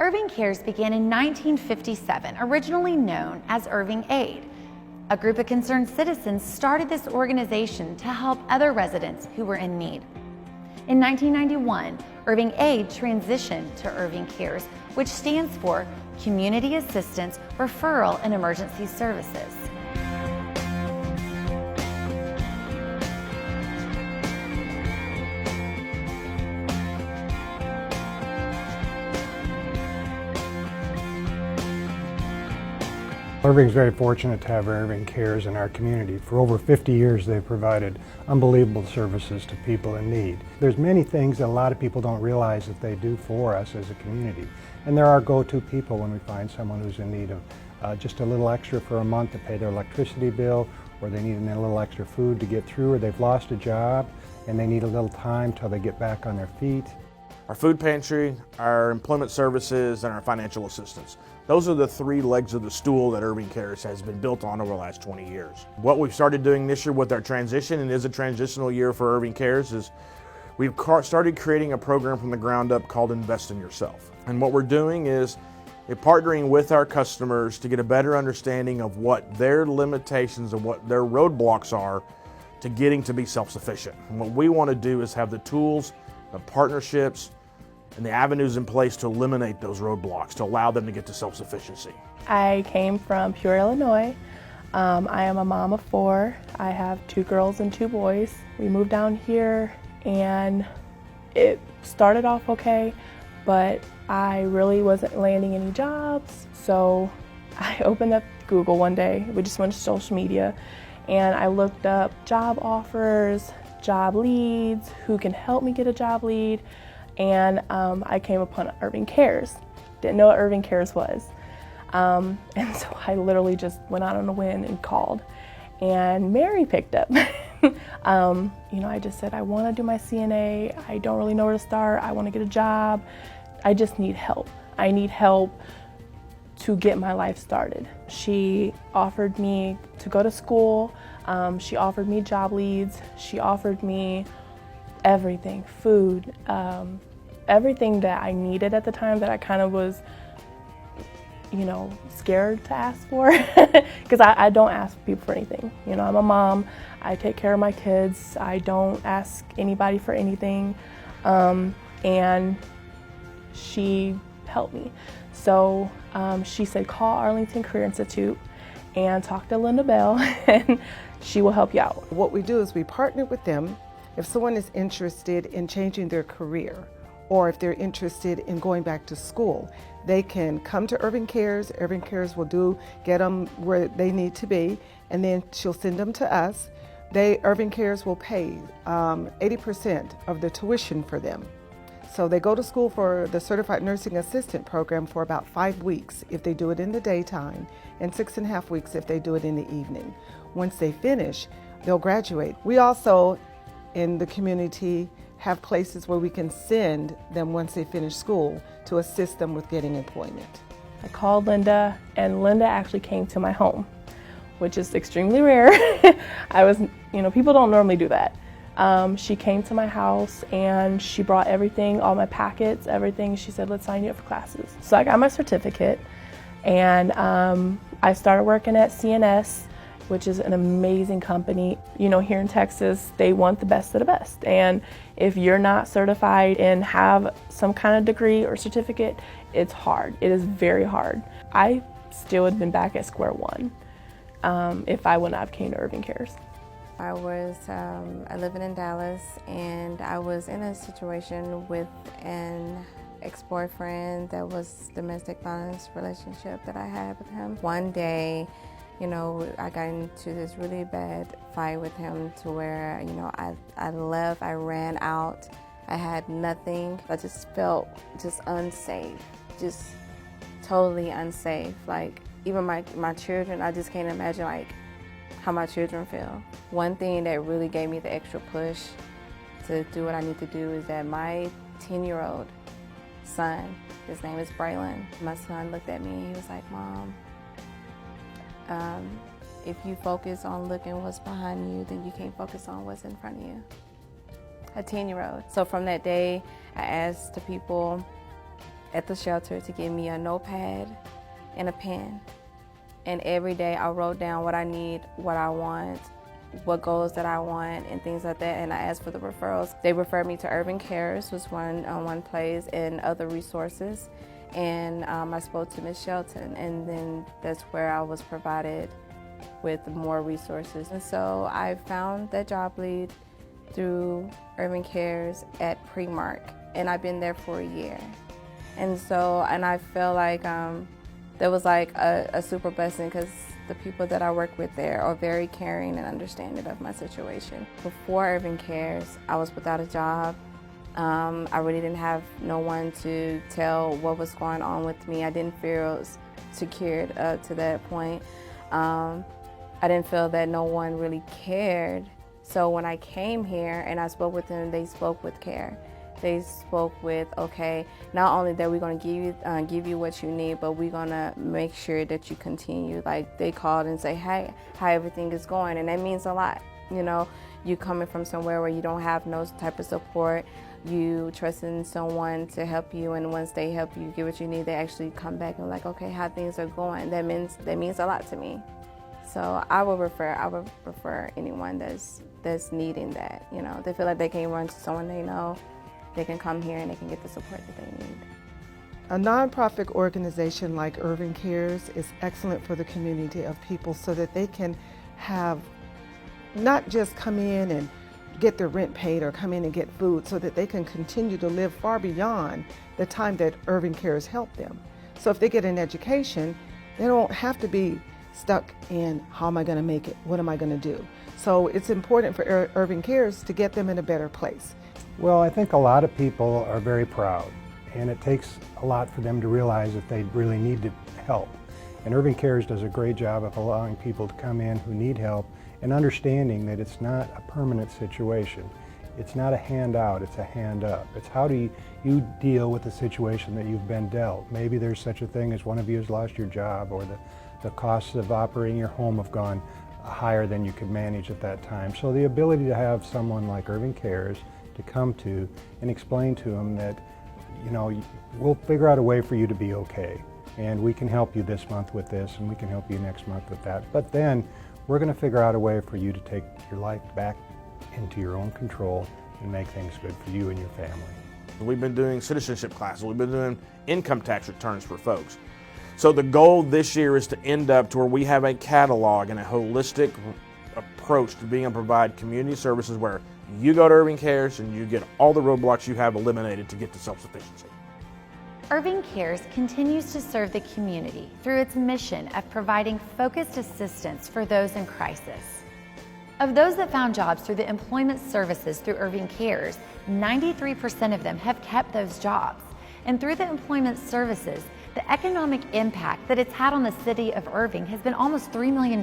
Irving Cares began in 1957, originally known as Irving Aid. A group of concerned citizens started this organization to help other residents who were in need. In 1991, Irving Aid transitioned to Irving Cares, which stands for Community Assistance, Referral, and Emergency Services. Irving's very fortunate to have Irving Cares in our community. For over 50 years, they've provided unbelievable services to people in need. There's many things that a lot of people don't realize that they do for us as a community. And they're our go-to people when we find someone who's in need of just a little extra for a month to pay their electricity bill, or they need a little extra food to get through, or they've lost a job and they need a little time till they get back on their feet. Our food pantry, our employment services, and our financial assistance. Those are the three legs of the stool that Irving Cares has been built on over the last 20 years. What we've started doing this year with our transition, and is a transitional year for Irving Cares, is we've started creating a program from the ground up called Invest in Yourself. And what we're doing is partnering with our customers to get a better understanding of what their limitations and what their roadblocks are to getting to be self-sufficient. And what we want to do is have the tools, the partnerships, and the avenues in place to eliminate those roadblocks, to allow them to get to self-sufficiency. I came from Peoria, Illinois. I am a mom of 4. I have 2 girls and 2 boys. We moved down here and it started off okay, but I really wasn't landing any jobs. So I opened up Google one day. We just went to social media and I looked up job offers, job leads, who can help me get a job lead. And I came upon Irving Cares. Didn't know what Irving Cares was. And so I literally just went out on a whim and called. And Mary picked up. I just said, I want to do my CNA. I don't really know where to start. I want to get a job. I just need help. I need help to get my life started. She offered me to go to school. She offered me job leads. She offered me everything, food, everything that I needed at the time that I kind of was, scared to ask for, because I don't ask people for anything. I'm a mom, I take care of my kids, I don't ask anybody for anything, and she helped me. So she said, call Arlington Career Institute and talk to Linda Bell, and she will help you out. What we do is we partner with them. If someone is interested in changing their career, or if they're interested in going back to school, they can come to Irving Cares. Irving Cares will get them where they need to be, and then she'll send them to us. Irving Cares will pay 80% of the tuition for them. So they go to school for the Certified Nursing Assistant program for about 5 weeks if they do it in the daytime, and 6.5 weeks if they do it in the evening. Once they finish, they'll graduate. We also, in the community, have places where we can send them once they finish school to assist them with getting employment. I called Linda, and Linda actually came to my home, which is extremely rare. People don't normally do that. She came to my house and she brought everything, all my packets, everything. She said, let's sign you up for classes. So I got my certificate, and I started working at CNS, which is an amazing company. Here in Texas, they want the best of the best. And if you're not certified and have some kind of degree or certificate, it's hard. It is very hard. I still would have been back at square one if I would not have came to Irving Cares. I was living in Dallas, and I was in a situation with an ex-boyfriend that was domestic violence relationship that I had with him. One day, I got into this really bad fight with him to where, I left, I ran out, I had nothing. I just felt just unsafe, just totally unsafe. Like, even my children, I just can't imagine how my children feel. One thing that really gave me the extra push to do what I need to do is that my 10-year-old son, his name is Braylon, my son looked at me and he was like, Mom, if you focus on looking what's behind you, then you can't focus on what's in front of you. A 10-year-old. So from that day, I asked the people at the shelter to give me a notepad and a pen. And every day I wrote down what I need, what I want, what goals that I want, and things like that. And I asked for the referrals. They referred me to Irving Cares, was one place, and other resources. And I spoke to Ms. Shelton, and then that's where I was provided with more resources. And so I found that job lead through Irving Cares at Premark, and I've been there for a year. And I feel like that was like a super blessing, because the people that I work with there are very caring and understanding of my situation. Before Irving Cares, I was without a job. I really didn't have no one to tell what was going on with me. I didn't feel secured to that point. I didn't feel that no one really cared. So when I came here and I spoke with them, they spoke with care. They spoke with, okay, not only that we're going to give you what you need, but we're going to make sure that you continue. Like, they called and say, hey, how everything is going, and that means a lot. You know, you coming from somewhere where you don't have no type of support, you trusting someone to help you, and once they help you get what you need, they actually come back and like, okay, how things are going. That means a lot to me. So I would prefer anyone that's needing that. You know, they feel like they can run to someone they know. They can come here and they can get the support that they need. A nonprofit organization like Irving Cares is excellent for the community of people, so that they can have not just come in and get their rent paid or come in and get food, so that they can continue to live far beyond the time that Irving Cares helped them. So if they get an education, they don't have to be stuck in, how am I going to make it? What am I going to do? So it's important for Irving Cares to get them in a better place. Well, I think a lot of people are very proud, and it takes a lot for them to realize that they really need help. And Irving Cares does a great job of allowing people to come in who need help and understanding that it's not a permanent situation. It's not a handout, it's a hand up. It's how do you deal with the situation that you've been dealt. Maybe there's such a thing as one of you has lost your job, or the costs of operating your home have gone higher than you could manage at that time. So the ability to have someone like Irving Cares to come to and explain to them that, you know, we'll figure out a way for you to be okay, and we can help you this month with this, and we can help you next month with that, but then we're going to figure out a way for you to take your life back into your own control and make things good for you and your family. We've been doing citizenship classes, we've been doing income tax returns for folks. So the goal this year is to end up to where we have a catalog and a holistic approach to being able to provide community services where you go to Irving Cares and you get all the roadblocks you have eliminated to get to self-sufficiency. Irving Cares continues to serve the community through its mission of providing focused assistance for those in crisis. Of those that found jobs through the employment services through Irving Cares, 93% of them have kept those jobs. And through the employment services, the economic impact that it's had on the city of Irving has been almost $3 million.